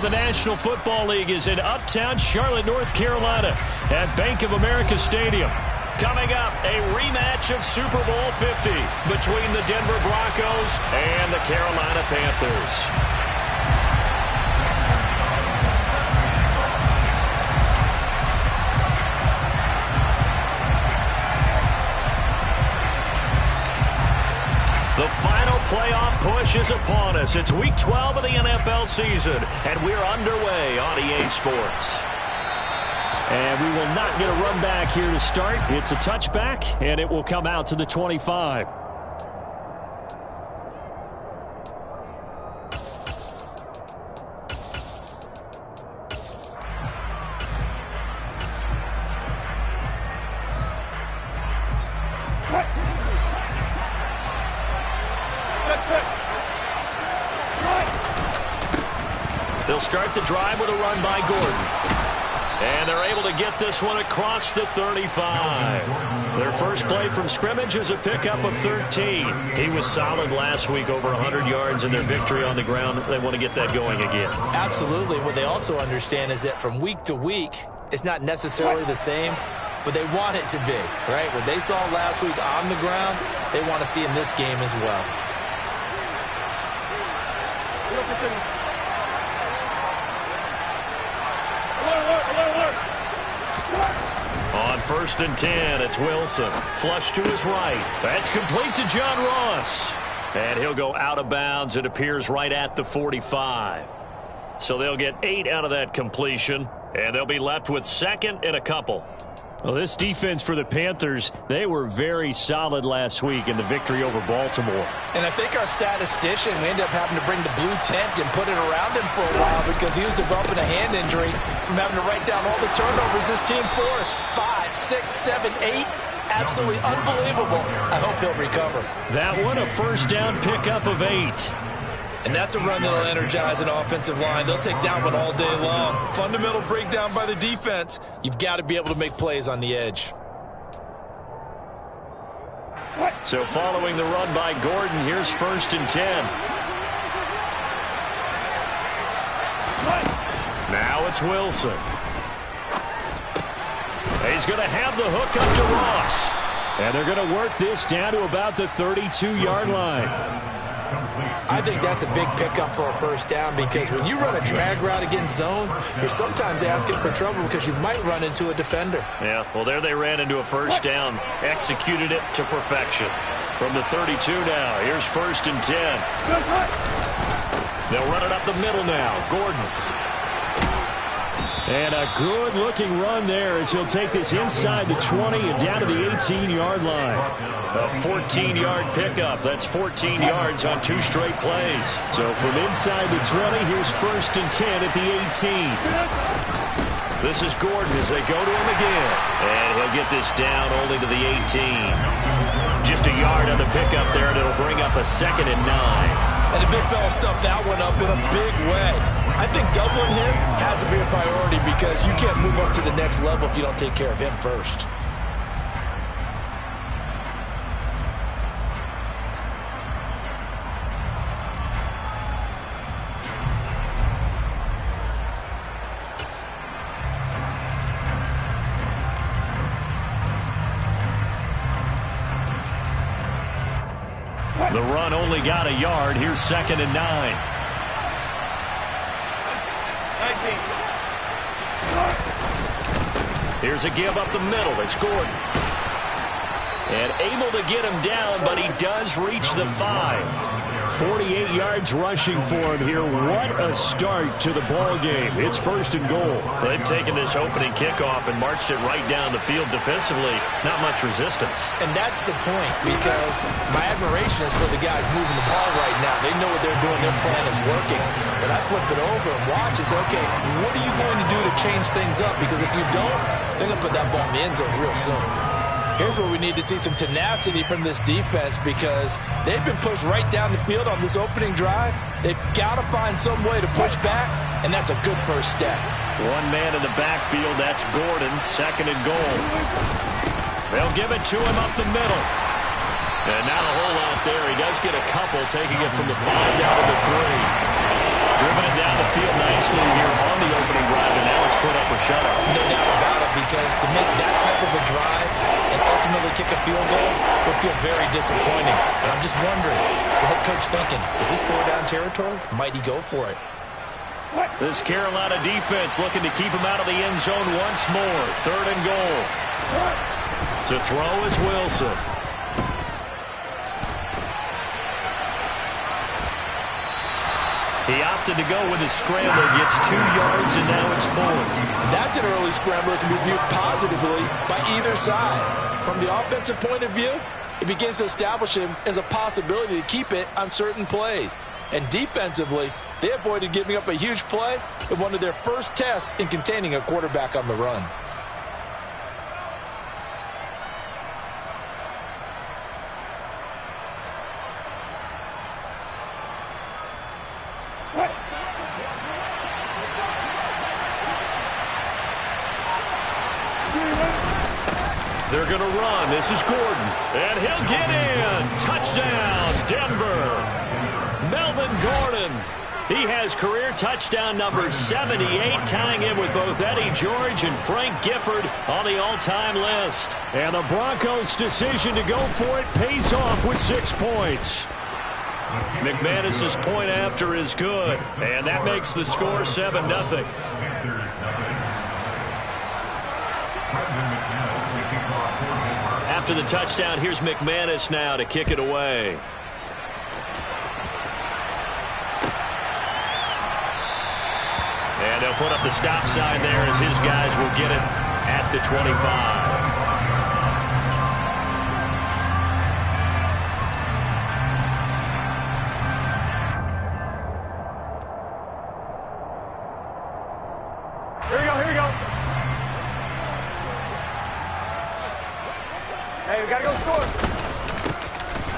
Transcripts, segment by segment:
The National Football League is in uptown Charlotte, North Carolina at Bank of America Stadium. Coming up, a rematch of Super Bowl 50 between the Denver Broncos and the Carolina Panthers. The final playoff push is upon us. It's Week 12 of the NFL season, and we're underway on EA Sports. And we will not get a run back here to start. It's a touchback, and it will come out to the 25. They'll start the drive with a run by Gordon. And they're able to get this one across the 35. Their first play from scrimmage is a pickup of 13. He was solid last week, over 100 yards in their victory on the ground. They want to get that going again. Absolutely. What they also understand is that from week to week, it's not necessarily the same, but they want it to be, right? What they saw last week on the ground, they want to see in this game as well. On 1st and 10, it's Wilson. Flush to his right. That's complete to John Ross. And he'll go out of bounds. It appears right at the 45. So they'll get 8 out of that completion. And they'll be left with 2nd and a couple. Well, this defense for the Panthers, they were very solid last week in the victory over Baltimore. And I think our statistician, we ended up having to bring the blue tent and put it around him for a while because he was developing a hand injury from having to write down all the turnovers this team forced. 5, 6, 7, 8. Absolutely unbelievable. I hope he'll recover. That one, a first down pickup of 8. And that's a run that'll energize an offensive line. They'll take that one all day long. Fundamental breakdown by the defense. You've got to be able to make plays on the edge. So following the run by Gordon, here's 1st and 10. Now it's Wilson. He's going to have the hook up to Ross. And they're going to work this down to about the 32-yard line. I think that's a big pickup for a first down because when you run a drag route against zone, you're sometimes asking for trouble because you might run into a defender. Yeah, well, there they ran into a first down, executed it to perfection. From the 32 now, here's 1st and 10. They'll run it up the middle now. Gordon. And a good-looking run there as he'll take this inside the 20 and down to the 18-yard line. A 14-yard pickup. That's 14 yards on 2 straight plays. So from inside the 20, here's 1st and 10 at the 18. This is Gordon as they go to him again. And he'll get this down only to the 18. Just a yard on the pickup there, and it'll bring up a 2nd and 9. And the big fella stuffed that one up in a big way. I think doubling him has to be a priority because you can't move up to the next level if you don't take care of him first. The run only got a yard. Here's 2nd and 9. Here's a give up the middle. It's Gordon. And able to get him down, but he does reach the 5. 48 yards rushing for him here. What a start to the ball game. It's 1st and goal. They've taken this opening kickoff and marched it right down the field defensively. Not much resistance. And that's the point because my admiration is for the guys moving the ball right now. They know what they're doing. Their plan is working. But I flip it over and watch and say, okay, what are you going to do to change things up? Because if you don't, they're going to put that ball in the end zone real soon. Here's where we need to see some tenacity from this defense because they've been pushed right down the field on this opening drive. They've got to find some way to push back, and that's a good first step. One man in the backfield, that's Gordon, 2nd and goal. They'll give it to him up the middle. And not a whole lot there. He does get a couple, taking it from the 5 down to the 3. Driven it down the field nicely here on the opening drive, and now it's put up or shut up. No doubt about it, because to make that type of a drive and ultimately kick a field goal would feel very disappointing. And I'm just wondering, is the head coach thinking, is this 4-down territory? Might he go for it? This Carolina defense looking to keep him out of the end zone once more. 3rd and goal. To throw is Wilson. He opted to go with his scrambler, gets 2 yards, and now it's 4th. That's an early scrambler that can be viewed positively by either side. From the offensive point of view, it begins to establish him as a possibility to keep it on certain plays. And defensively, they avoided giving up a huge play in one of their first tests in containing a quarterback on the run. They're going to run. This is Gordon. And he'll get in. Touchdown, Denver. Melvin Gordon. He has career touchdown number 78, tying in with both Eddie George and Frank Gifford on the all-time list. And the Broncos' decision to go for it pays off with 6 points. McManus's point after is good, and that makes the score 7-0. After the touchdown, here's McManus now to kick it away. And they'll put up the stop sign there as his guys will get it at the 25. Here we go. Hey, we gotta go score.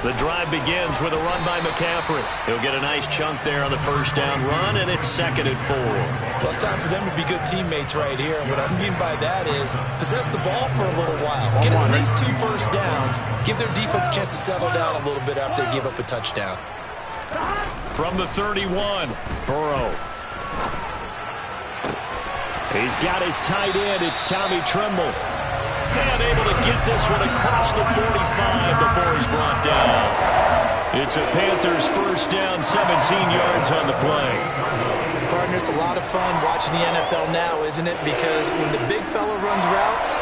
The drive begins with a run by McCaffrey. He'll get a nice chunk there on the 1st down run, and it's 2nd and 4. Plus time for them to be good teammates right here. And what I mean by that is possess the ball for a little while. Get at least 2 first downs. Give their defense a chance to settle down a little bit after they give up a touchdown. From the 31, Burrow. He's got his tight end. It's Tommy Tremble. And able to get this one across the 45 before he's brought down. It's a Panthers 1st down, 17 yards on the play. Partner, it's a lot of fun watching the NFL now, isn't it? Because when the big fella runs routes,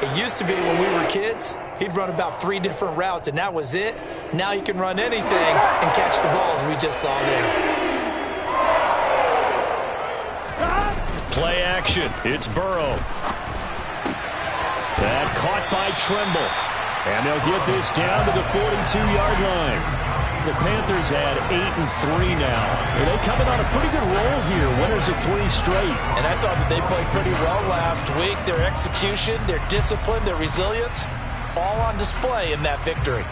it used to be when we were kids, he'd run about 3 different routes, and that was it. Now he can run anything and catch the balls we just saw there. Play action. It's Burrow. That caught by Tremble. And they'll get this down to the 42-yard line. The Panthers had 8-3 now. They're coming on a pretty good roll here. Winners of 3 straight. And I thought that they played pretty well last week. Their execution, their discipline, their resilience, all on display in that victory.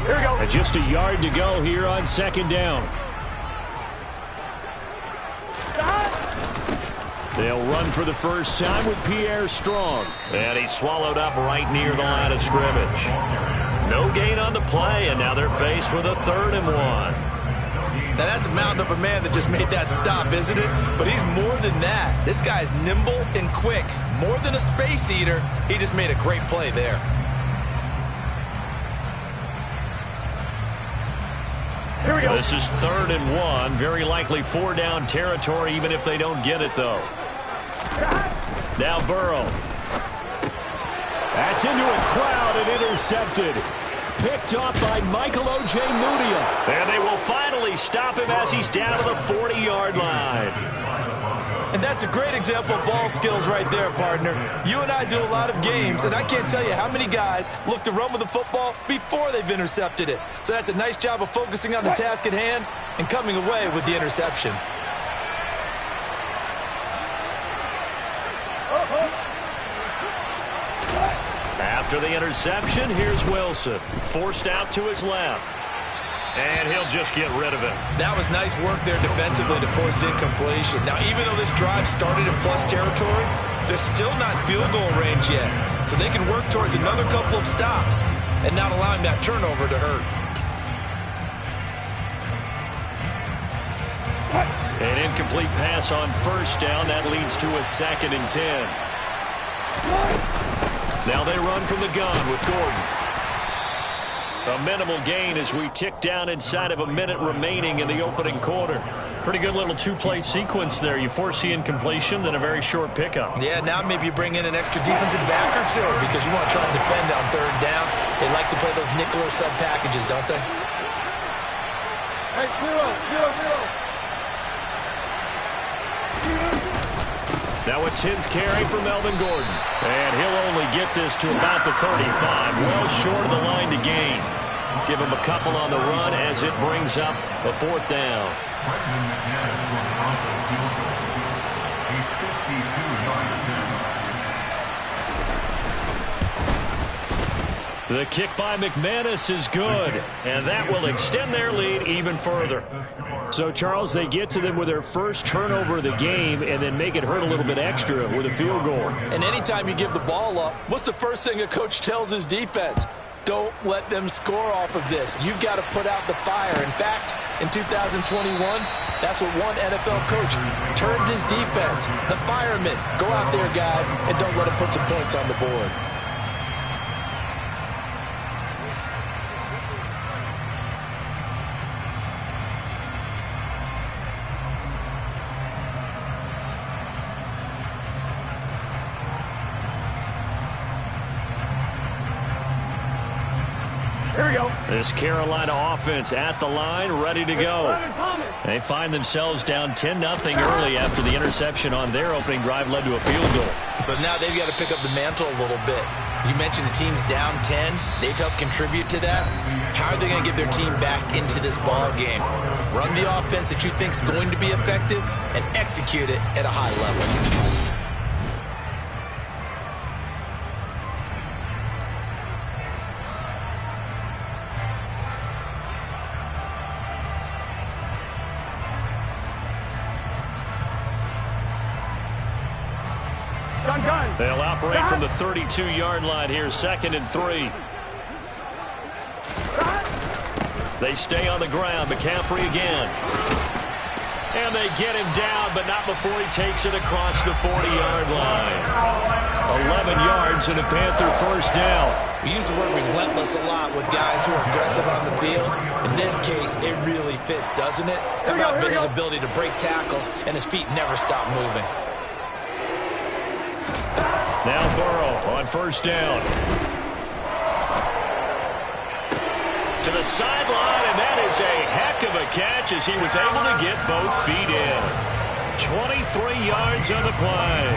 Here we go. And just a yard to go here on 2nd down. They'll run for the first time with Pierre Strong. And he's swallowed up right near the line of scrimmage. No gain on the play, and now they're faced with a 3rd and 1. Now that's a mountain of a man that just made that stop, isn't it? But he's more than that. This guy's nimble and quick. More than a space eater, he just made a great play there. Here we go. This is 3rd and 1. Very likely 4-down territory, even if they don't get it, though. Now Burrow. That's into a crowd and intercepted. Picked off by Michael O.J. Mudia. And they will finally stop him as he's down to the 40-yard line. And that's a great example of ball skills right there, partner. You and I do a lot of games, and I can't tell you how many guys look to run with the football before they've intercepted it. So that's a nice job of focusing on the task at hand and coming away with the interception. After the interception, here's Wilson. Forced out to his left. And he'll just get rid of it. That was nice work there defensively to force incompletion. Now, even though this drive started in plus territory, they're still not in field goal range yet. So they can work towards another couple of stops and not allowing that turnover to hurt. An incomplete pass on first down. That leads to a 2nd and 10. Now they run from the gun with Gordon. A minimal gain as we tick down inside of a minute remaining in the opening quarter. Pretty good little two-play sequence there. You force the incompletion, then a very short pickup. Yeah, now maybe you bring in an extra defensive back or two because you want to try and defend on 3rd down. They like to play those nickel or sub packages, don't they? Hey, zero. Now a 10th carry for Melvin Gordon. And he'll only get this to about the 35. Well short of the line to gain. Give him a couple on the run as it brings up a 4th down. The kick by McManus is good, and that will extend their lead even further. So, Charles, they get to them with their first turnover of the game and then make it hurt a little bit extra with a field goal. And anytime you give the ball up, what's the first thing a coach tells his defense? Don't let them score off of this. You've got to put out the fire. In fact, in 2021, that's what one NFL coach termed his defense. The firemen. Go out there, guys, and don't let them put some points on the board. Here we go. This Carolina offense at the line, ready to go. They find themselves down 10-0 early after the interception on their opening drive led to a field goal. So now they've got to pick up the mantle a little bit. You mentioned the team's down 10. They've helped contribute to that. How are they going to get their team back into this ball game? Run the offense that you think is going to be effective and execute it at a high level. They'll operate from the 32-yard line here, 2nd and 3. They stay on the ground. McCaffrey again. And they get him down, but not before he takes it across the 40-yard line. 11 yards and a Panther first down. We use the word relentless a lot with guys who are aggressive on the field. In this case, it really fits, doesn't it? How about his ability to break tackles and his feet never stop moving? Now Burrow on first down. To the sideline, and that is a heck of a catch as he was able to get both feet in. 23 yards on the play.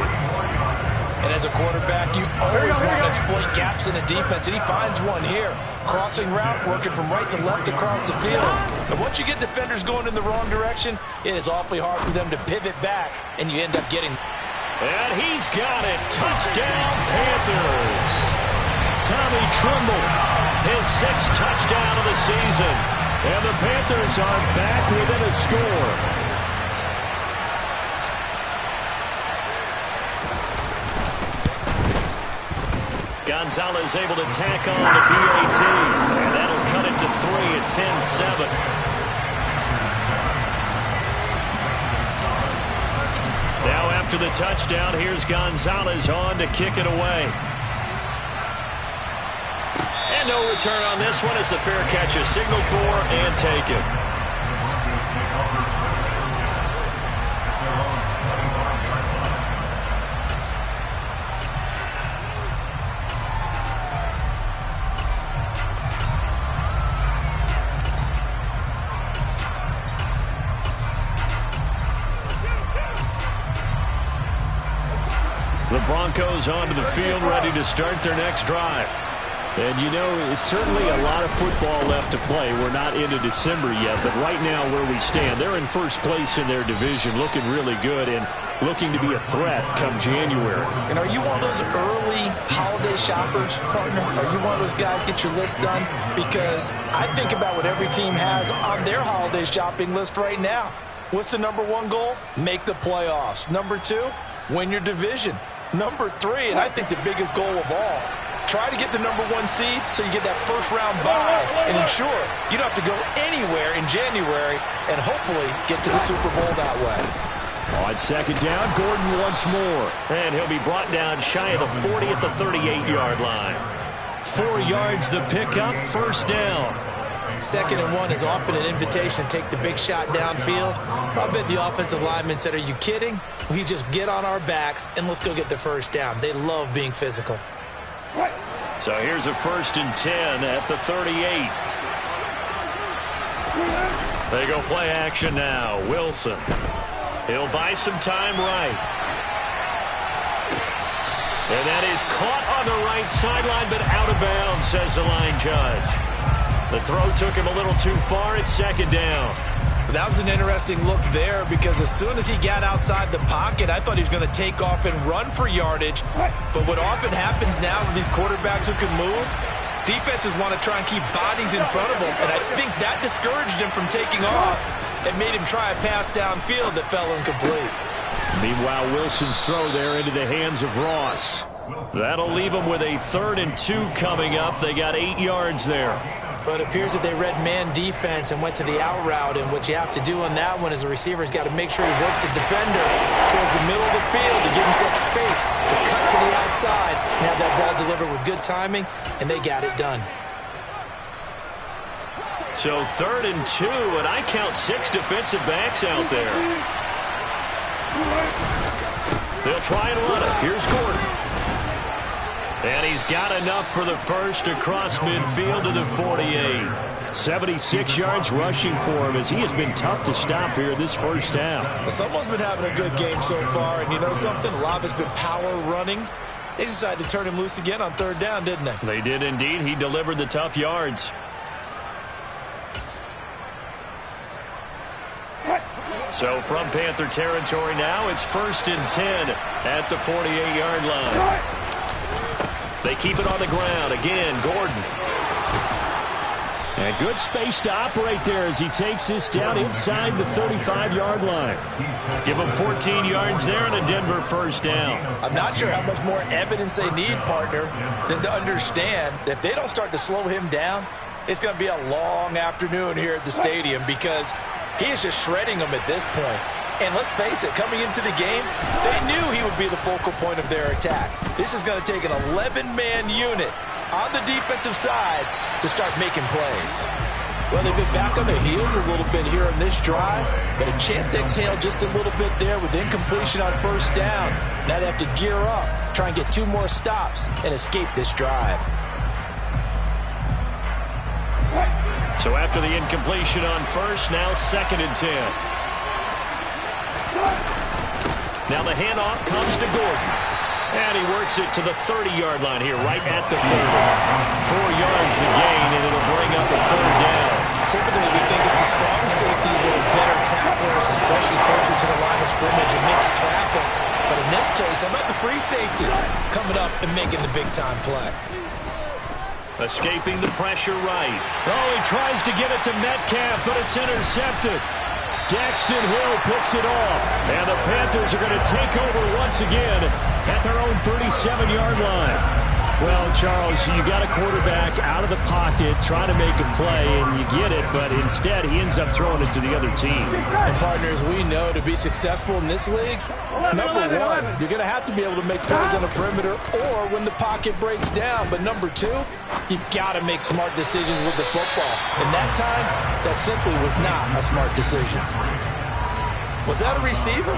And as a quarterback, you always want to exploit gaps in the defense, and he finds one here. Crossing route, working from right to left across the field. And once you get defenders going in the wrong direction, it is awfully hard for them to pivot back, and you end up getting... And he's got it. Touchdown, Panthers. Tommy Tremble, his 6th touchdown of the season. And the Panthers are back within a score. Gonzalez able to tack on the PAT. And that'll cut it to 3 at 10-7. Now after the touchdown, here's Gonzalez on to kick it away. And no return on this one as the fair catch is signaled for and taken. The Broncos onto the field, ready to start their next drive. And, you know, it's certainly a lot of football left to play. We're not into December yet, but right now where we stand, they're in first place in their division, looking really good and looking to be a threat come January. And are you one of those early holiday shoppers, partner? Are you one of those guys get your list done? Because I think about what every team has on their holiday shopping list right now. What's the #1 goal? Make the playoffs. #2, win your division. #3, and I think the biggest goal of all, Try to get the #1 seed so you get that first-round bye and ensure you don't have to go anywhere in January and hopefully get to the Super Bowl that way. On second down, Gordon once more. And he'll be brought down shy of the 40 at the 38-yard line. 4 yards the pickup, first down. 2nd and 1 is often an invitation to take the big shot downfield. I bet the offensive lineman said, are you kidding? We just get on our backs and let's go get the first down. They love being physical. So here's a 1st and 10 at the 38. They go play action now. Wilson. He'll buy some time right. And that is caught on the right sideline, but out of bounds, says the line judge. The throw took him a little too far. It's 2nd down. That was an interesting look there because as soon as he got outside the pocket, I thought he was going to take off and run for yardage. But what often happens now with these quarterbacks who can move, defenses want to try and keep bodies in front of them. And I think that discouraged him from taking off and made him try a pass downfield that fell incomplete. Meanwhile, Wilson's throw there into the hands of Ross. That'll leave him with a 3rd and 2 coming up. They got 8 yards there. But it appears that they read man defense and went to the out route. And what you have to do on that one is the receiver's got to make sure he works the defender towards the middle of the field to give himself space to cut to the outside and have that ball delivered with good timing. And they got it done. So 3rd and 2, and I count 6 defensive backs out there. They'll try and run it. Here's Gordon. And he's got enough for the first across midfield to the 48. 76 yards rushing for him as he has been tough to stop here this first half. Someone's been having a good game so far, and you know something? A lot of it's been power running. They decided to turn him loose again on 3rd down, didn't they? They did indeed. He delivered the tough yards. So from Panther territory now, it's 1st and 10 at the 48-yard line. They keep it on the ground. Again, Gordon. And good space to operate there as he takes this down inside the 35-yard line. Give him 14 yards there and a Denver first down. I'm not sure how much more evidence they need, partner, than to understand that if they don't start to slow him down, it's going to be a long afternoon here at the stadium because he is just shredding them at this point. And let's face it, coming into the game, they knew he would be the focal point of their attack. This is going to take an 11-man unit on the defensive side to start making plays. Well, they've been back on their heels a little bit here on this drive, but a chance to exhale just a little bit there with incompletion on 1st down. Now they have to gear up, try and get 2 more stops and escape this drive. So after the incompletion on 1st, now 2nd and 10. Now the handoff comes to Gordon. And he works it to the 30-yard line here, right at the 30. 4 yards the gain, and it'll bring up a 3rd down. Typically, we think it's the strong safeties that are better tacklers, especially closer to the line of scrimmage amidst traffic. But in this case, how about the free safety coming up and making the big-time play? Escaping the pressure right. Oh, he tries to get it to Metcalf, but it's intercepted. Daxton Hill picks it off. And the Panthers are going to take over once again at their own 37-yard line. Well, Charles, you got a quarterback out of the pocket trying to make a play, and you get it, but instead he ends up throwing it to the other team. And partners, we know to be successful in this league, number 1, you're going to have to be able to make plays on the perimeter or when the pocket breaks down. But number 2, you've got to make smart decisions with the football. And that time, that simply was not a smart decision. Was that a receiver?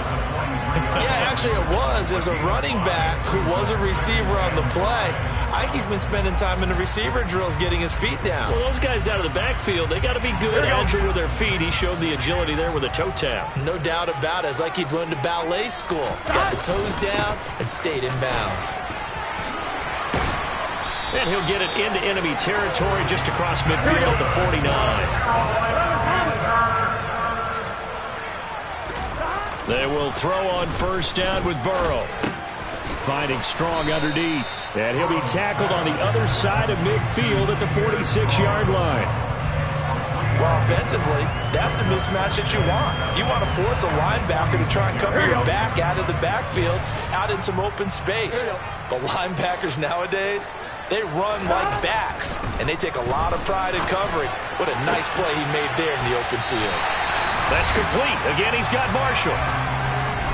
Yeah, actually it was. There's a running back who was a receiver on the play. I think he's been spending time in the receiver drills getting his feet down. Well, those guys out of the backfield, they got to be good, agile with their feet. He showed the agility there with a toe tap. No doubt about it. It's like he'd run to ballet school. Got the toes down and stayed in bounds. And he'll get it into enemy territory just across midfield at the 49. They will throw on 1st down with Burrow. Finding strong underneath. And he'll be tackled on the other side of midfield at the 46-yard line. Well, offensively, that's the mismatch that you want. You want to force a linebacker to try and cover your back out of the backfield, out in some open space. But linebackers nowadays, They run like backs, and they take a lot of pride in covering. What a nice play he made there in the open field. That's complete. Again, he's got Marshall.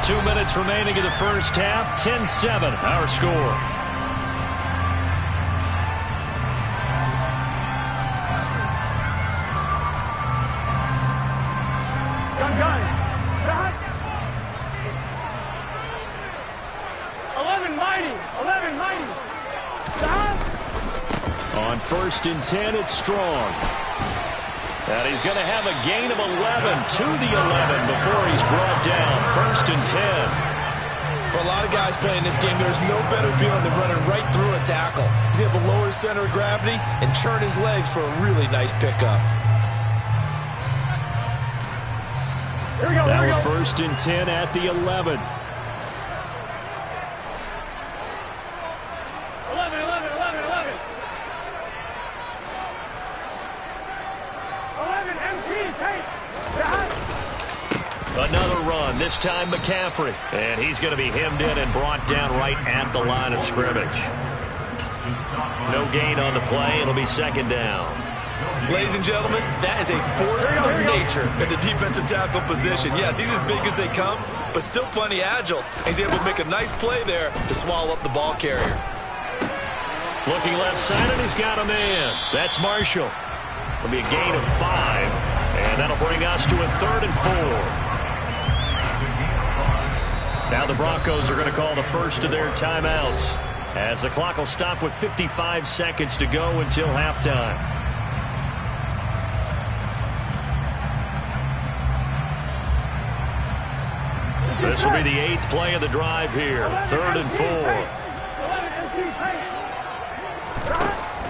2 minutes remaining in the first half. 10-7, our score. On 1st and 10, it's Strong. And he's going to have a gain of 11 to the 11 before he's brought down. 1st and 10. For a lot of guys playing this game, there's no better feeling than running right through a tackle. He's able to lower his center of gravity and churn his legs for a really nice pickup. Here we go, now here we go. 1st and 10 at the 11. 11, MP, take. Another run, this time McCaffrey. And he's going to be hemmed in and brought down right at the line of scrimmage. No gain on the play. It'll be 2nd down. Ladies and gentlemen, that is a force of nature at the defensive tackle position. Yes, he's as big as they come, but still plenty agile. He's able to make a nice play there to swallow up the ball carrier. Looking left side, and he's got a man. That's Marshall. It'll be a gain of 5, and that'll bring us to a 3rd and 4. Now the Broncos are going to call the first of their timeouts, as the clock will stop with 55 seconds to go until halftime. This will be the 8th play of the drive here. 3rd and 4.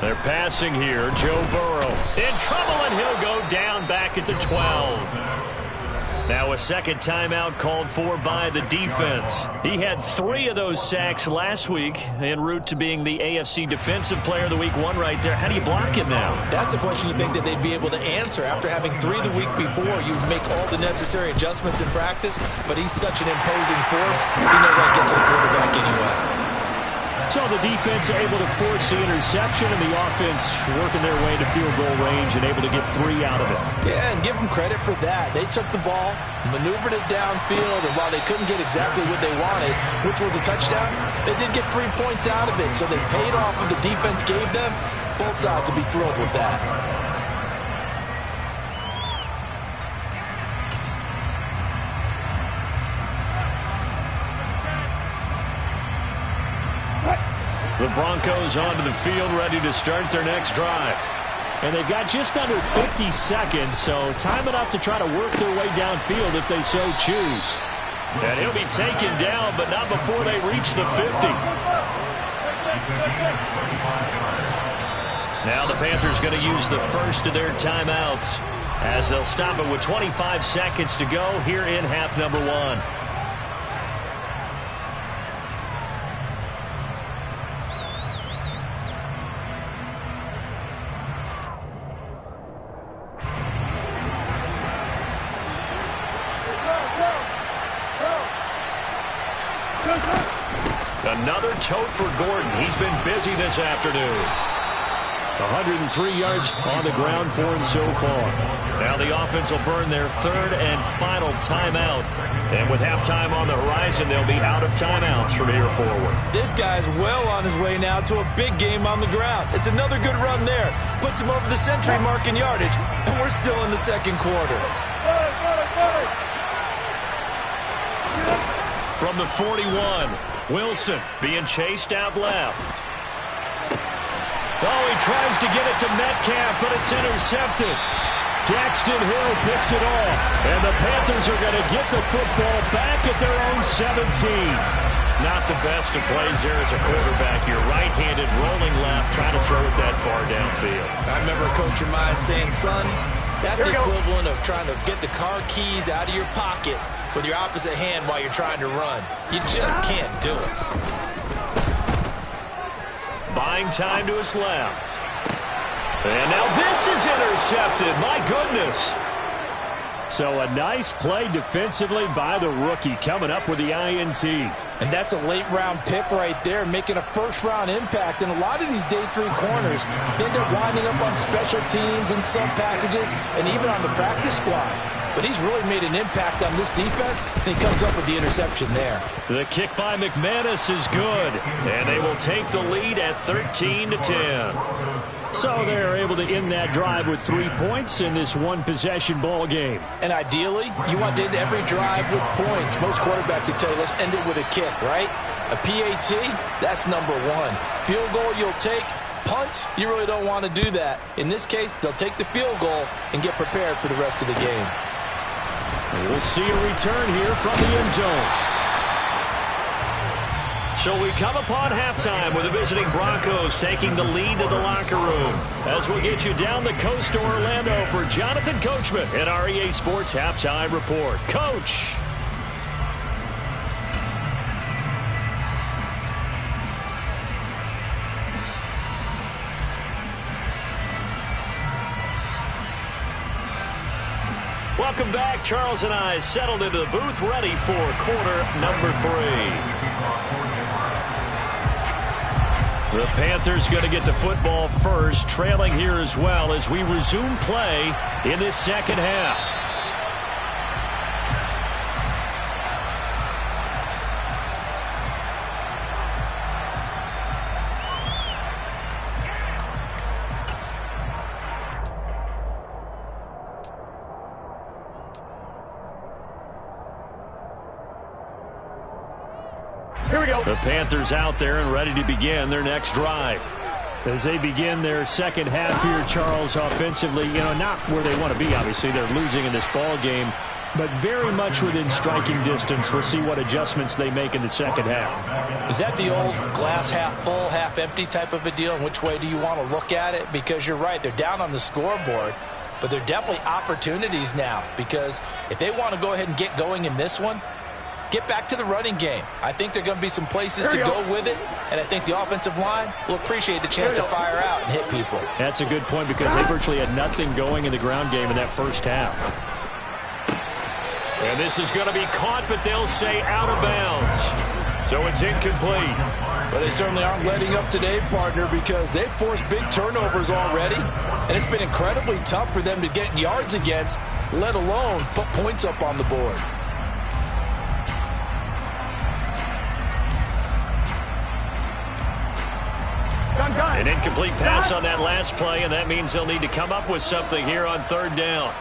They're passing here. Joe Burrow in trouble, and he'll go down back at the 12. Now a second timeout called for by the defense. He had 3 of those sacks last week en route to being the AFC Defensive Player of the Week 1 right there. How do you block him now? That's the question you think that they'd be able to answer. After having 3 the week before, you make all the necessary adjustments in practice, but he's such an imposing force, he knows how to get to the quarterback anyway. So the defense able to force the interception, and the offense working their way to field goal range and able to get 3 out of it. Yeah, and give them credit for that. They took the ball, maneuvered it downfield, and while they couldn't get exactly what they wanted, which was a touchdown, they did get 3 points out of it. So they paid off what the defense gave them. Both sides will be thrilled with that. The Broncos onto the field, ready to start their next drive. And they've got just under 50 seconds, so time enough to try to work their way downfield if they so choose. And he'll be taken down, but not before they reach the 50. Now the Panthers going to use the first of their timeouts, as they'll stop it with 25 seconds to go here in half number 1. Another tote for Gordon. He's been busy this afternoon. 103 yards on the ground for him so far. Now the offense will burn their 3rd and final timeout. And with halftime on the horizon, they'll be out of timeouts from here forward. This guy's well on his way now to a big game on the ground. It's another good run there. Puts him over the century mark in yardage. And we're still in the 2nd quarter. From the 41, Wilson being chased out left. Oh, he tries to get it to Metcalf, but it's intercepted. Daxton Hill picks it off, and the Panthers are going to get the football back at their own 17. Not the best of plays there as a quarterback. You're right-handed, rolling left, trying to throw it that far downfield. I remember a coach of mine saying, son, that's the equivalent of trying to get the car keys out of your pocket with your opposite hand while you're trying to run. You just can't do it. Buying time to his left. And now this is intercepted. My goodness. So a nice play defensively by the rookie, coming up with the INT. And that's a late-round pick right there, making a first-round impact. And a lot of these day 3 corners end up winding up on special teams and sub packages and even on the practice squad. But he's really made an impact on this defense, and he comes up with the interception there. The kick by McManus is good, and they will take the lead at 13-10. So they're able to end that drive with 3 points in this one-possession ball game. And ideally, you want to end every drive with points. Most quarterbacks will tell you, let's end it with a kick, right? A PAT, that's number 1. Field goal you'll take. Punts, you really don't want to do that. In this case, they'll take the field goal and get prepared for the rest of the game. We'll see a return here from the end zone. So we come upon halftime with the visiting Broncos taking the lead to the locker room. As we'll get you down the coast to Orlando for Jonathan Coachman at our EA Sports Halftime Report. Coach. Welcome back. Charles and I settled into the booth, ready for quarter number 3. The Panthers going to get the football first, trailing here as well as we resume play in this second half. Here we go. The Panthers out there and ready to begin their next drive. As they begin their second half here, Charles, offensively, not where they want to be, obviously. They're losing in this ball game, but very much within striking distance. We'll see what adjustments they make in the second half. Is that the old glass half full, half empty type of a deal? And which way do you want to look at it? Because you're right, they're down on the scoreboard, but they're definitely opportunities now. Because if they want to go ahead and get going in this one, get back to the running game. I think there are going to be some places to go with it, and I think the offensive line will appreciate the chance to fire out and hit people. That's a good point because they virtually had nothing going in the ground game in that first half. And this is going to be caught, but they'll say out of bounds. So it's incomplete. But they certainly aren't letting up today, partner, because they've forced big turnovers already, and it's been incredibly tough for them to get yards against, let alone put points up on the board. An incomplete pass on that last play, and that means they'll need to come up with something here on third down.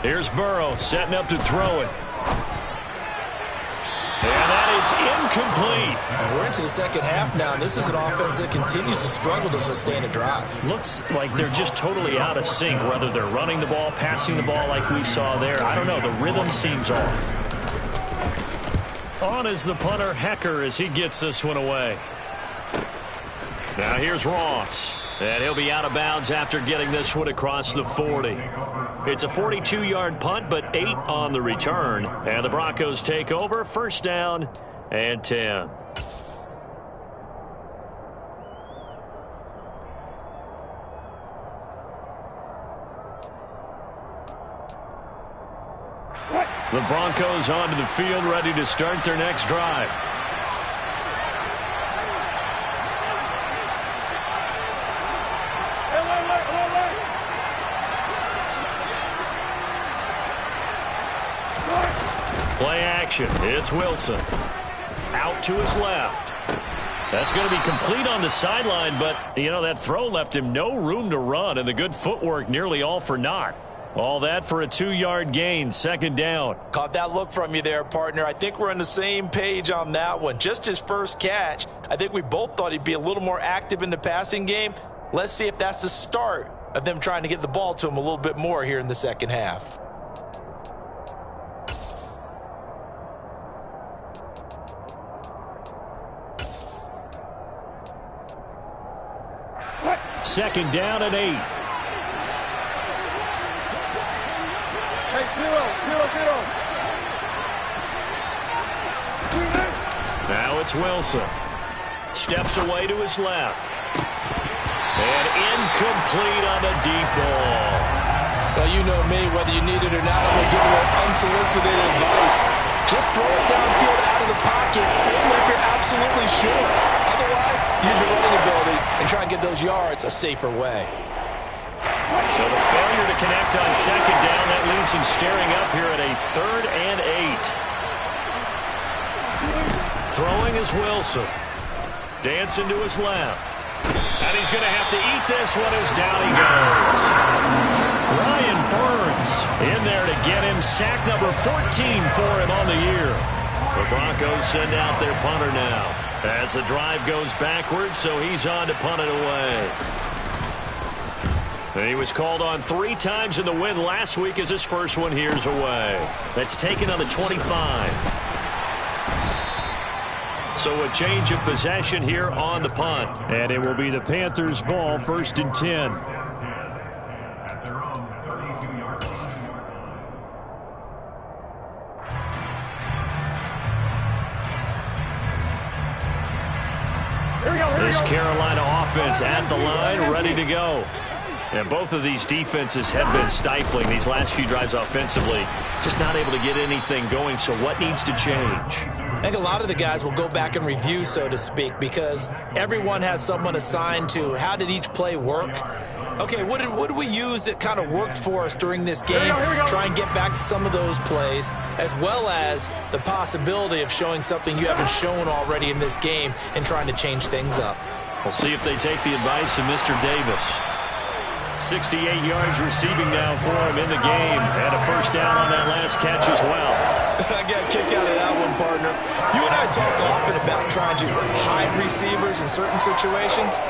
Here's Burrow setting up to throw it. And that is incomplete. And we're into the second half now, and this is an offense that continues to struggle to sustain a drive. Looks like they're just totally out of sync, whether they're running the ball, passing the ball like we saw there. I don't know. The rhythm seems off. On is the punter, Hecker, as he gets this one away. Now here's Ross. And he'll be out of bounds after getting this one across the 40. It's a 42-yard punt, but 8 on the return. And the Broncos take over, first down and 10. The Broncos onto the field, ready to start their next drive. Play action. It's Wilson. Out to his left. That's going to be complete on the sideline, but, that throw left him no room to run, and the good footwork nearly all for naught. All that for a 2-yard gain, second down. Caught that look from you there, partner. I think we're on the same page on that one. Just his first catch, I think we both thought he'd be a little more active in the passing game. Let's see if that's the start of them trying to get the ball to him a little bit more here in the second half. Second down and 8. Now it's Wilson. Steps away to his left. And incomplete on the deep ball. Well, you know me, whether you need it or not, I'm going to give you unsolicited advice. Just throw it downfield out of the pocket, only if you're absolutely sure. Otherwise, use your running ability and try and get those yards a safer way. So the failure to connect on second down, that leaves him staring up here at a 3rd and 8. Throwing is Wilson. Dancing to his left. And he's going to have to eat this one as down he goes. Brian Burns in there to get him sack number 14 for him on the year. The Broncos send out their punter now as the drive goes backwards, so he's on to punt it away. And he was called on 3 times in the win last week as his first one here's away. That's taken on the 25. So a change of possession here on the punt. And it will be the Panthers' ball, 1st and 10. This Carolina offense at the line, ready to go. And both of these defenses have been stifling these last few drives offensively. Just not able to get anything going, so what needs to change? I think a lot of the guys will go back and review, so to speak, because everyone has someone assigned to how did each play work. Okay, what did we use that kind of worked for us during this game? Try and get back to some of those plays, as well as the possibility of showing something you haven't shown already in this game and trying to change things up. We'll see if they take the advice of Mr. Davis. 68 yards receiving now for him in the game. And a first down on that last catch as well. I got a kick out of that one, partner. You and I talk often about trying to hide receivers in certain situations,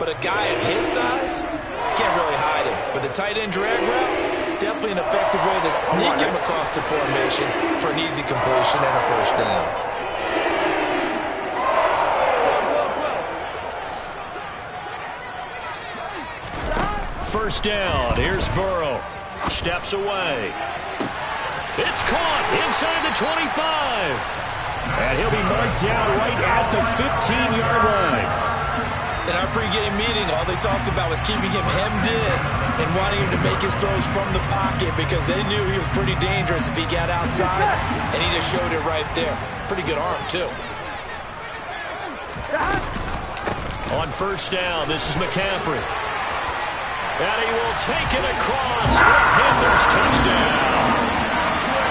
but a guy of his size can't really hide him. But the tight end drag route, definitely an effective way to sneak him across the formation for an easy completion and a first down. First down. Here's Burrow. Steps away. It's caught inside the 25. And he'll be marked down right at the 15-yard line. In our pregame meeting, all they talked about was keeping him hemmed in and wanting him to make his throws from the pocket because they knew he was pretty dangerous if he got outside, and he just showed it right there. Pretty good arm, too. On first down, this is McCaffrey. And he will take it across for a Panthers touchdown.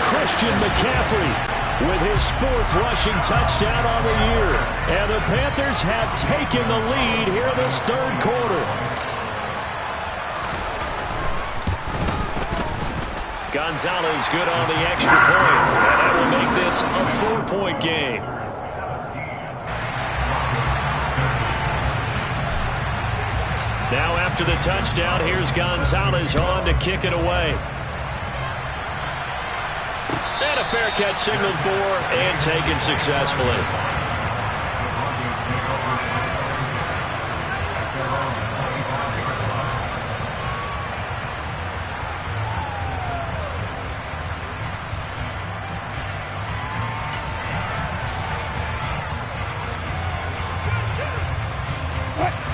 Christian McCaffrey with his 4th rushing touchdown on the year. And the Panthers have taken the lead here in this 3rd quarter. Gonzalez good on the extra point. And that will make this a 4-point game. Now after the touchdown, here's Gonzalez on to kick it away. And a fair catch signaled for and taken successfully.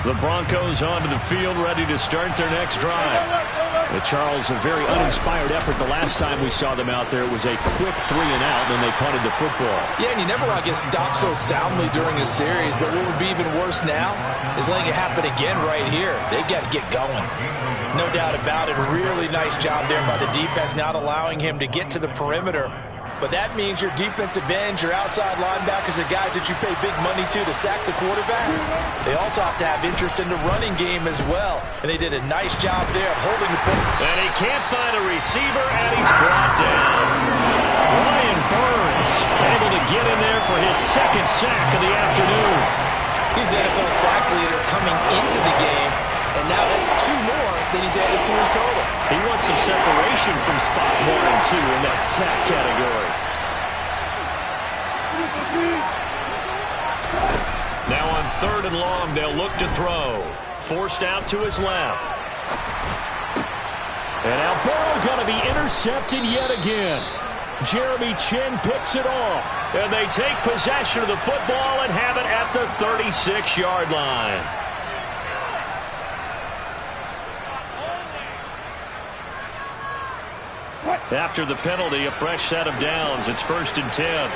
The Broncos onto the field, ready to start their next drive. Charles, a very uninspired effort the last time we saw them out there. It was a quick 3 and out, and they punted the football. Yeah, and you never want to get stopped so soundly during a series, but what would be even worse now is letting it happen again right here. They've got to get going. No doubt about it. Really nice job there by the defense, not allowing him to get to the perimeter. But that means your defensive ends, your outside linebackers, the guys that you pay big money to sack the quarterback, they also have to have interest in the running game as well. And they did a nice job there of holding the point. And he can't find a receiver, and he's brought down. Brian Burns able to get in there for his 2nd sack of the afternoon. He's the NFL sack leader coming into the game, and now that's 2 more that he's added to his total. He wants some separation from spot 1 and 2 in that sack category. Now on 3rd and long, they'll look to throw. Forced out to his left. And now Burrow going to be intercepted yet again. Jeremy Chin picks it off. And they take possession of the football and have it at the 36-yard line. After the penalty, a fresh set of downs. It's 1st and 10.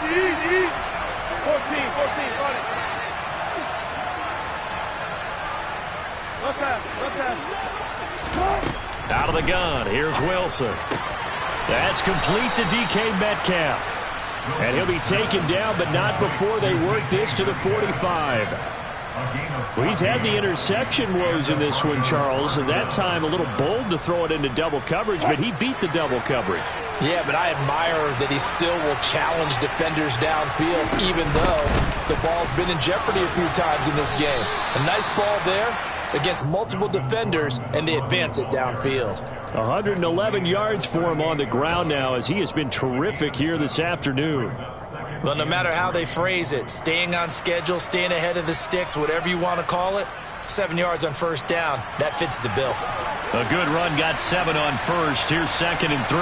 Easy. 14, run it. Look at. Out of the gun, here's Wilson. That's complete to DK Metcalf. And he'll be taken down, but not before they work this to the 45. Well, he's had the interception woes in this one, Charles, and that time a little bold to throw it into double coverage, but he beat the double coverage. Yeah, but I admire that he still will challenge defenders downfield, even though the ball's been in jeopardy a few times in this game. A nice ball there against multiple defenders, and they advance it downfield. 111 yards for him on the ground now, as he has been terrific here this afternoon. Well, no matter how they phrase it, staying on schedule, staying ahead of the sticks, whatever you want to call it, 7 yards on first down, that fits the bill. A good run got 7 on first. Here's 2nd and 3.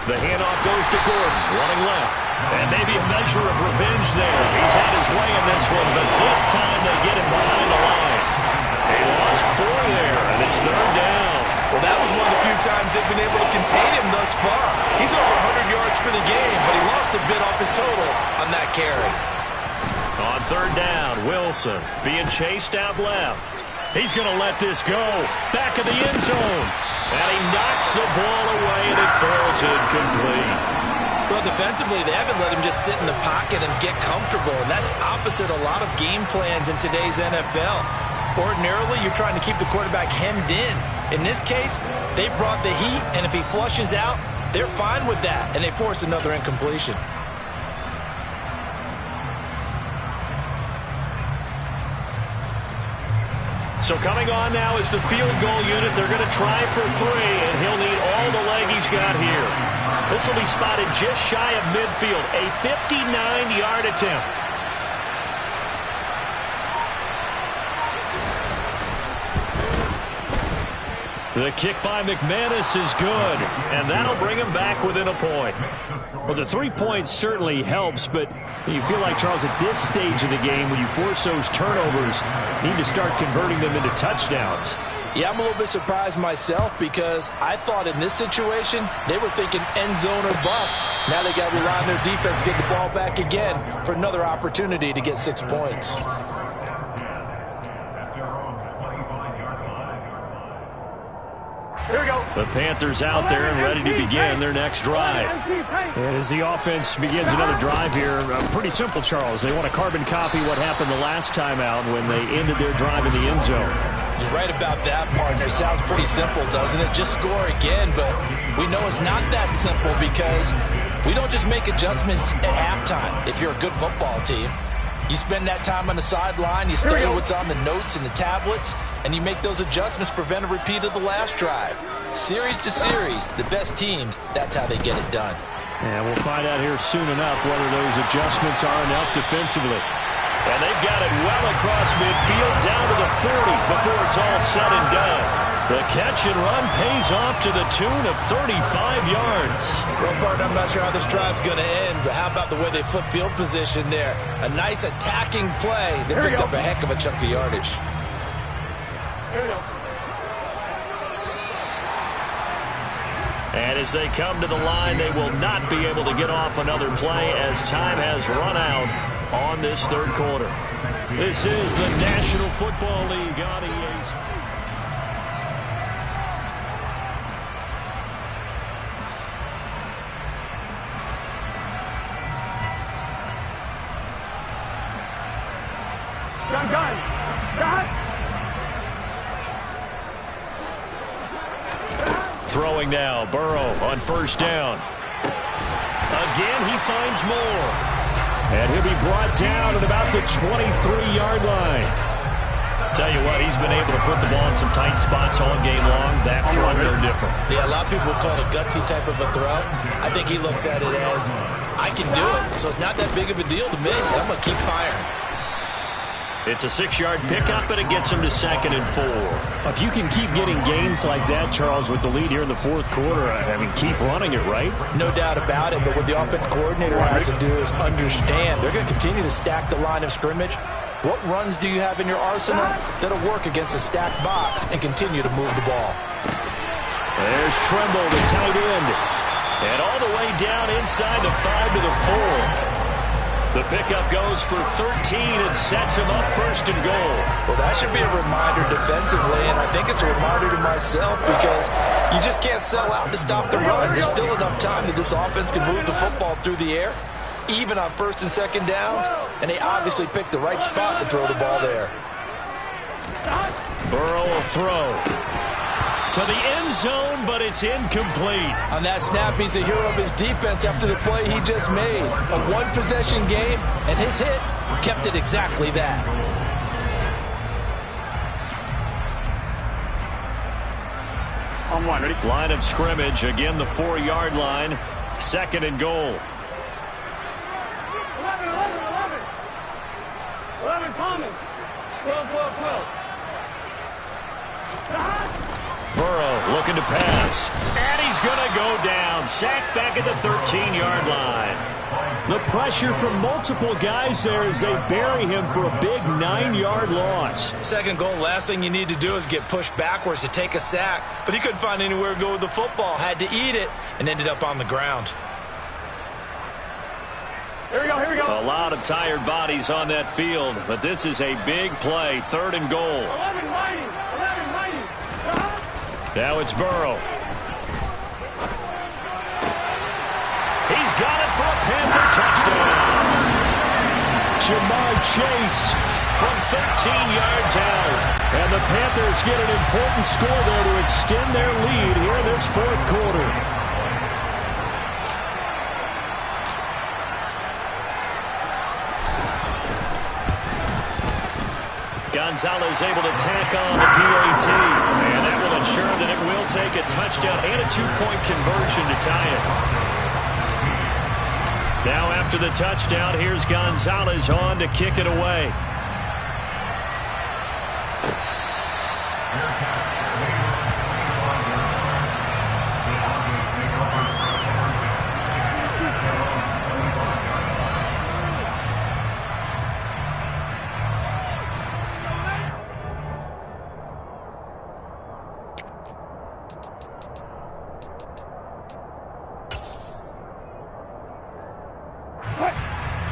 The handoff goes to Gordon, running left. And maybe a measure of revenge there. He's had his way in this one, but this time they get him behind the line. They lost 4 there, and it's 3rd down. Well, that was one of the few times they've been able to contain him thus far. He's over 100 yards for the game, but he lost a bit off his total on that carry. On 3rd down, Wilson being chased out left. He's going to let this go. Back of the end zone. And he knocks the ball away, and it falls incomplete. Well, defensively, they haven't let him just sit in the pocket and get comfortable, and that's opposite a lot of game plans in today's NFL. Ordinarily, you're trying to keep the quarterback hemmed in. In this case, they brought the heat, and if he flushes out, they're fine with that, and they force another incompletion. So coming on now is the field goal unit. They're going to try for 3, and he'll need all the leg he's got here. This will be spotted just shy of midfield, a 59-yard attempt. The kick by McManus is good, and that'll bring him back within a point. Well, the 3 points certainly helps, but you feel like, Charles, at this stage of the game, when you force those turnovers, you need to start converting them into touchdowns. Yeah, I'm a little bit surprised myself because I thought in this situation they were thinking end zone or bust. Now they got to rely on their defense, get the ball back again for another opportunity to get 6 points. Here we go. The Panthers out there and ready to begin their next drive. And as the offense begins another drive here, pretty simple, Charles. They want to carbon copy what happened the last time out when they ended their drive in the end zone. You're right about that, partner. Sounds pretty simple, doesn't it? Just score again, but we know it's not that simple because we don't just make adjustments at halftime if you're a good football team. You spend that time on the sideline, you study what's on the notes and the tablets, and you make those adjustments, prevent a repeat of the last drive. Series to series, the best teams, that's how they get it done. And we'll find out here soon enough whether those adjustments are enough defensively. And they've got it well across midfield, down to the 40 before it's all said and done. The catch and run pays off to the tune of 35 yards. Well, partner, I'm not sure how this drive's going to end, but how about the way they flip field position there? A nice attacking play. They picked up a heck of a chunk of yardage. Here we go. And as they come to the line, they will not be able to get off another play as time has run out on this 3rd quarter. This is the National Football League on EA Sports. Gun. Throwing now, Burrow on 1st down. Again, he finds more. And he'll be brought down at about the 23-yard line. Tell you what, he's been able to put the ball in some tight spots all game long. That front, no different. Yeah, a lot of people call it a gutsy type of a throw. I think he looks at it as, I can do it, so it's not that big of a deal to me. I'm going to keep firing. It's a 6-yard pickup, and it gets him to 2nd and 4. If you can keep getting gains like that, Charles, with the lead here in the fourth quarter, I mean, keep running it, right? No doubt about it, but what the offense coordinator has to do is understand they're going to continue to stack the line of scrimmage. What runs do you have in your arsenal that'll work against a stacked box and continue to move the ball? There's Tremble, the tight end. And all the way down inside the 5 to the 4. The pickup goes for 13 and sets him up 1st and goal. Well, that should be a reminder defensively, and I think it's a reminder to myself because you just can't sell out to stop the run. There's still enough time that this offense can move the football through the air, even on 1st and 2nd downs, and they obviously picked the right spot to throw the ball there. Burrow will throw to the end zone, but it's incomplete. On that snap, he's the hero of his defense after the play he just made. A one-possession game, and his hit kept it exactly that. On one, ready? Line of scrimmage, again the 4-yard line. 2nd and goal. 11 coming. 12. Burrow looking to pass. And he's going to go down. Sacked back at the 13-yard line. The pressure from multiple guys there as they bury him for a big 9-yard loss. 2nd goal, last thing you need to do is get pushed backwards to take a sack. But he couldn't find anywhere to go with the football. Had to eat it and ended up on the ground. Here we go. A lot of tired bodies on that field, but this is a big play. 3rd and goal. 11 waiting. Now it's Burrow. He's got it for a Panther touchdown. Jamar Chase from 13 yards out. And the Panthers get an important score there to extend their lead here in this 4th quarter. Gonzalez able to tack on the PAT. And that will ensure that it will take a touchdown and a 2-point conversion to tie it. Now after the touchdown, here's Gonzalez on to kick it away.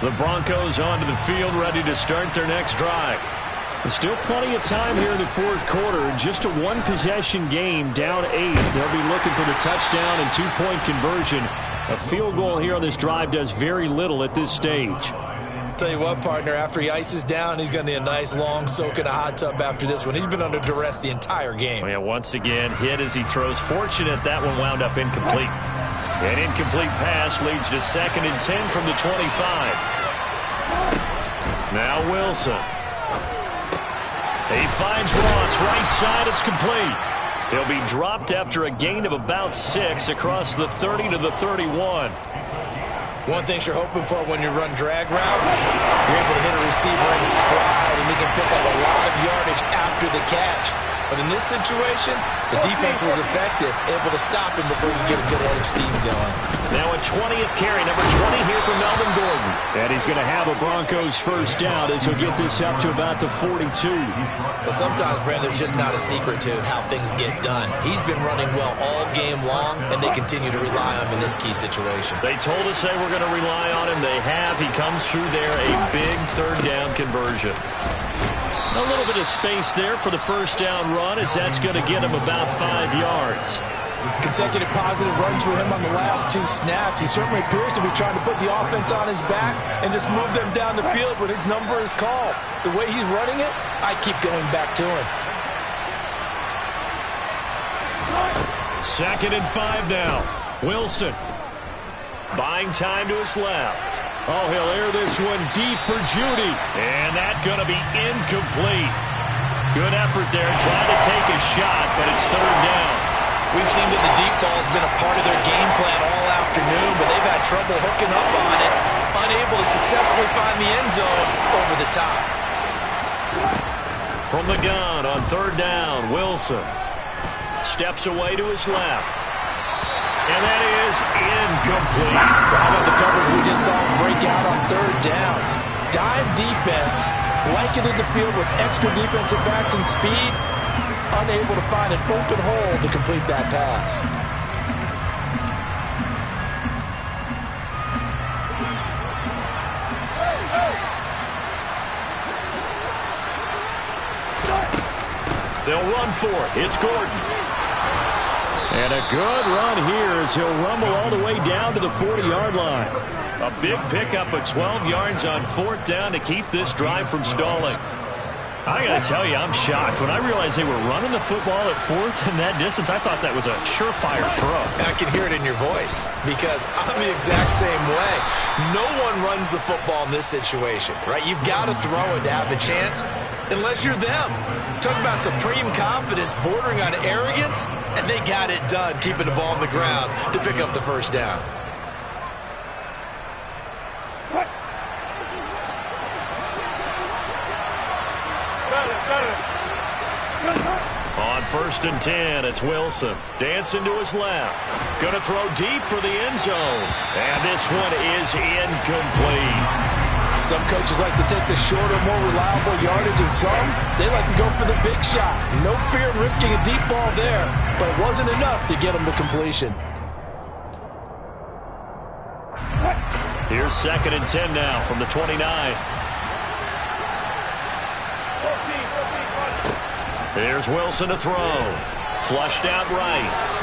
The Broncos onto the field, ready to start their next drive. There's still plenty of time here in the 4th quarter. Just a one-possession game, down 8. They'll be looking for the touchdown and 2-point conversion. A field goal here on this drive does very little at this stage. Tell you what, partner, after he ices down, he's going to need a nice long soak in a hot tub after this one. He's been under duress the entire game. Oh, yeah, once again, hit as he throws. Fortunate that one wound up incomplete. An incomplete pass leads to 2nd and 10 from the 25. Now Wilson. He finds Ross right side. It's complete. He'll be dropped after a gain of about 6 across the 30 to the 31. One thing you're hoping for when you run drag routes, you're able to hit a receiver in stride, and he can pick up a lot of yardage after the catch. But in this situation, the defense was effective, able to stop him before he could get a good head of steam going. Now a 20th carry, number 20 here for Melvin Gordon. And he's going to have a Broncos first down as he'll get this up to about the 42. But sometimes, Brand, there's just not a secret to how things get done. He's been running well all game long, and they continue to rely on him in this key situation. They told us they were going to rely on him. They have. He comes through there, a big 3rd down conversion. A little bit of space there for the first down run, as that's going to get him about 5 yards. Consecutive positive runs for him on the last 2 snaps. He certainly appears to be trying to put the offense on his back and just move them down the field when his number is called. The way he's running it, I keep going back to him. 2nd and 5 now. Wilson buying time to his left. Oh, he'll air this one deep for Judy. And that's going to be incomplete. Good effort there, trying to take a shot, but it's 3rd down. We've seen that the deep ball has been a part of their game plan all afternoon, but they've had trouble hooking up on it, unable to successfully find the end zone over the top. From the gun on third down, Wilson steps away to his left. And that is incomplete. How about the coverage we just saw break out on third down? Dime defense, blanketed the field with extra defensive backs and speed, unable to find an open hole to complete that pass. They'll run for it. It's Gordon. And a good run here as he'll rumble all the way down to the 40-yard line. A big pickup of 12 yards on fourth down to keep this drive from stalling. I got to tell you, I'm shocked. When I realized they were running the football at fourth in that distance, I thought that was a surefire throw. I can hear it in your voice because I'm the exact same way. No one runs the football in this situation, right? You've got to throw it to have a chance unless you're them. Talk about supreme confidence bordering on arrogance, and they got it done, keeping the ball on the ground to pick up the first down. On first and 10, it's Wilson. Dancing to his left. Going to throw deep for the end zone. And this one is incomplete. Some coaches like to take the shorter, more reliable yardage, and some, they like to go for the big shot. No fear of risking a deep ball there, but it wasn't enough to get them to completion. Here's second and 10 now from the 29. Here's Wilson to throw. Flushed out right.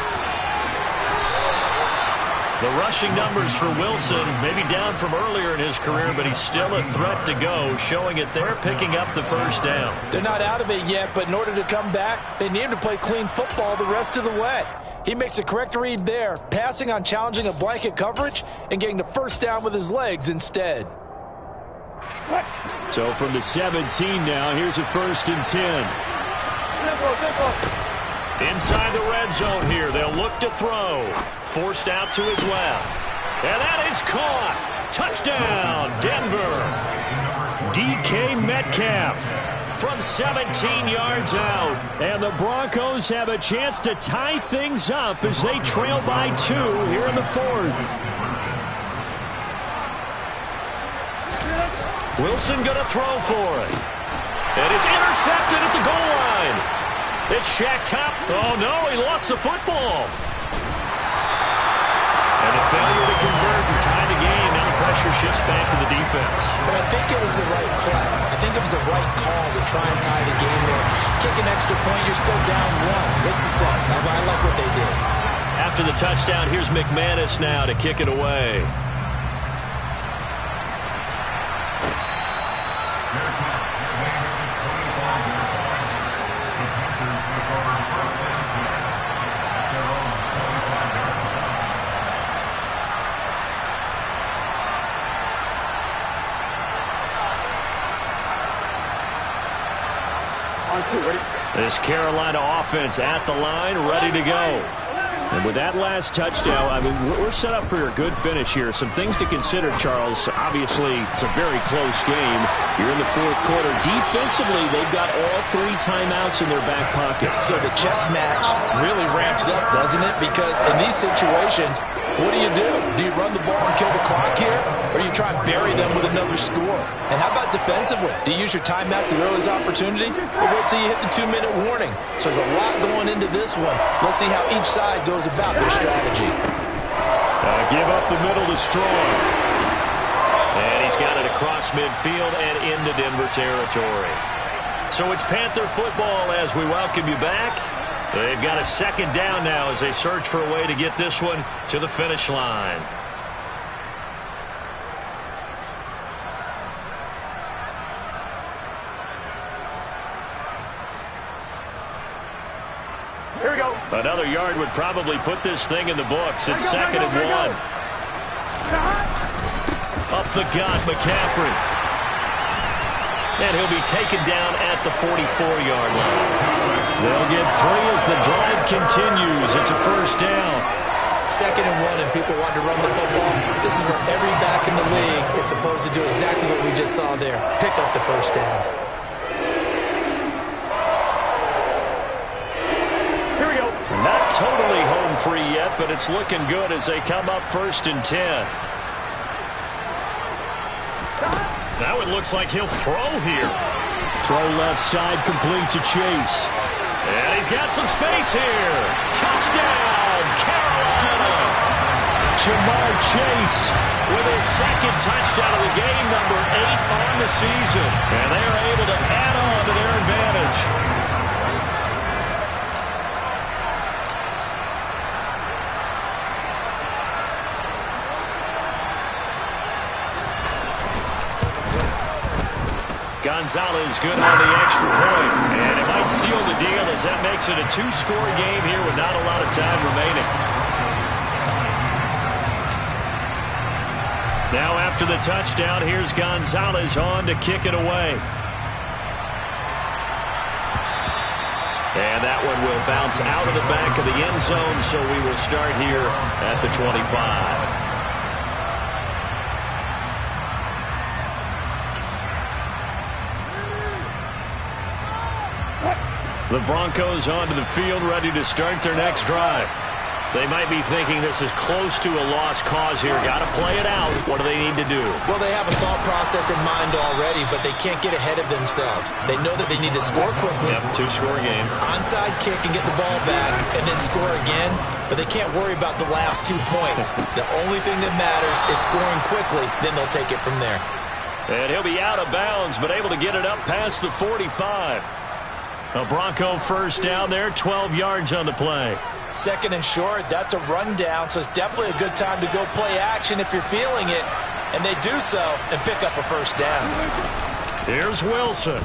The rushing numbers for Wilson maybe down from earlier in his career, but he's still a threat to go, showing it there, picking up the first down. They're not out of it yet, but in order to come back, they need him to play clean football the rest of the way. He makes a correct read there, passing on challenging a blanket coverage and getting the first down with his legs instead. So from the 17 now, here's a first and 10. Inside the red zone here, they'll look to throw. Forced out to his left. And that is caught. Touchdown, Denver. DK Metcalf from 17 yards out. And the Broncos have a chance to tie things up as they trail by 2 here in the fourth. Wilson going to throw for it. And it's intercepted at the goal line. It's Shaq Top. Oh, no, he lost the football. And a failure to convert and tie the game. Now the pressure shifts back to the defense. But I think it was the right play. I think it was the right call to try and tie the game there. Kick an extra point, you're still down 1. What's the sense? I like what they did. After the touchdown, here's McManus now to kick it away. This Carolina offense at the line, ready to go. And with that last touchdown, I mean, we're set up for a good finish here. Some things to consider, Charles. Obviously, it's a very close game. You're in the fourth quarter. Defensively, they've got all 3 timeouts in their back pocket. So the chess match really ramps up, doesn't it? Because in these situations, what do? Do you run the ball and kill the clock here? Or do you try and bury them with another score? And how about defensively? Do you use your timeouts at earliest opportunity? Or wait till you hit the 2-minute warning? So there's a lot going into this one. Let's see how each side goes about their strategy. Give up the middle to Strong. And he's got it across midfield and into Denver territory. So it's Panther football as we welcome you back. They've got a second down now as they search for a way to get this one to the finish line. Here we go. Another yard would probably put this thing in the books. It's second and 1. Up the gut, McCaffrey. And he'll be taken down at the 44-yard line. They'll get 3 as the drive continues. It's a first down. Second and 1, and people want to run the football. This is where every back in the league is supposed to do exactly what we just saw there. Pick up the first down. totally home free yet, but it's looking good as they come up 1st and 10. Now it looks like he'll throw here. Throw left side, complete to Chase. And he's got some space here. Touchdown, Carolina. Jamar Chase with his 2nd touchdown of the game, number 8 on the season. And they are able to add on to their advantage. Gonzalez good on the extra point. And it might seal the deal as that makes it a 2-score game here with not a lot of time remaining. Now after the touchdown, here's Gonzalez on to kick it away. And that one will bounce out of the back of the end zone, so we will start here at the 25. The Broncos onto the field, ready to start their next drive. They might be thinking this is close to a lost cause here. Got to play it out. What do they need to do? Well, they have a thought process in mind already, but they can't get ahead of themselves. They know that they need to score quickly. Yep, 2-score game. Onside kick and get the ball back and then score again, but they can't worry about the last 2 points. The only thing that matters is scoring quickly, then they'll take it from there. And he'll be out of bounds, but able to get it up past the 45. A Bronco first down there, 12 yards on the play. 2nd and short, that's a rundown, so it's definitely a good time to go play action if you're feeling it. And they do so and pick up a first down. Here's Wilson.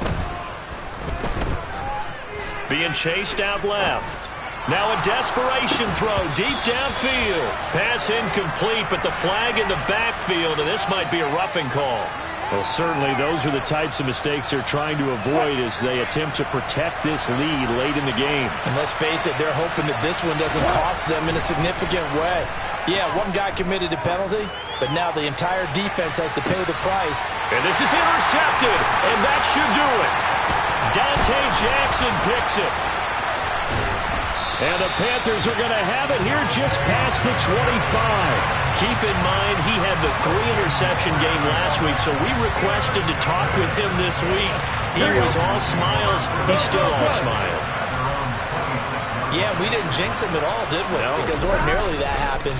Being chased out left. Now a desperation throw deep downfield. Pass incomplete, but the flag in the backfield, and this might be a roughing call. Well, certainly those are the types of mistakes they're trying to avoid as they attempt to protect this lead late in the game. And let's face it, they're hoping that this one doesn't cost them in a significant way. Yeah, one guy committed a penalty, but now the entire defense has to pay the price. And this is intercepted, and that should do it. Dante Jackson picks it. And the Panthers are going to have it here just past the 25. Keep in mind, he had the 3-interception game last week, so we requested to talk with him this week. He was all smiles. He's still all smile. Yeah, we didn't jinx him at all, did we? No. Because ordinarily that happens.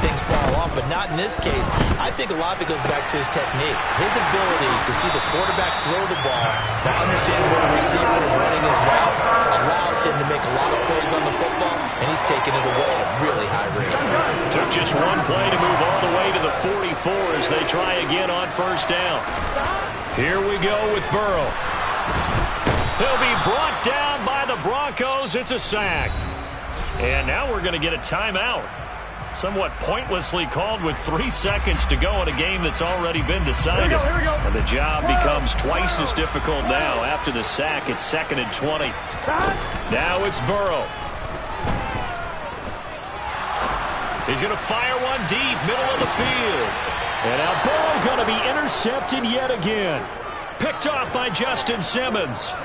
Things fall off, but not in this case. I think a lot of it goes back to his technique. His ability to see the quarterback throw the ball while understanding where the receiver is running his route allows him to make a lot of plays on the football, and he's taking it away at a really high rate. Took just one play to move all the way to the 44 as they try again on first down. Here we go with Burrow. He'll be brought down by the Broncos. It's a sack. And now we're going to get a timeout. Somewhat pointlessly called with 3 seconds to go in a game that's already been decided. Here we go. And the job becomes twice as difficult now. After the sack, it's 2nd and 20. Now it's Burrow. He's going to fire one deep, middle of the field. And now Burrow going to be intercepted yet again. Picked off by Justin Simmons.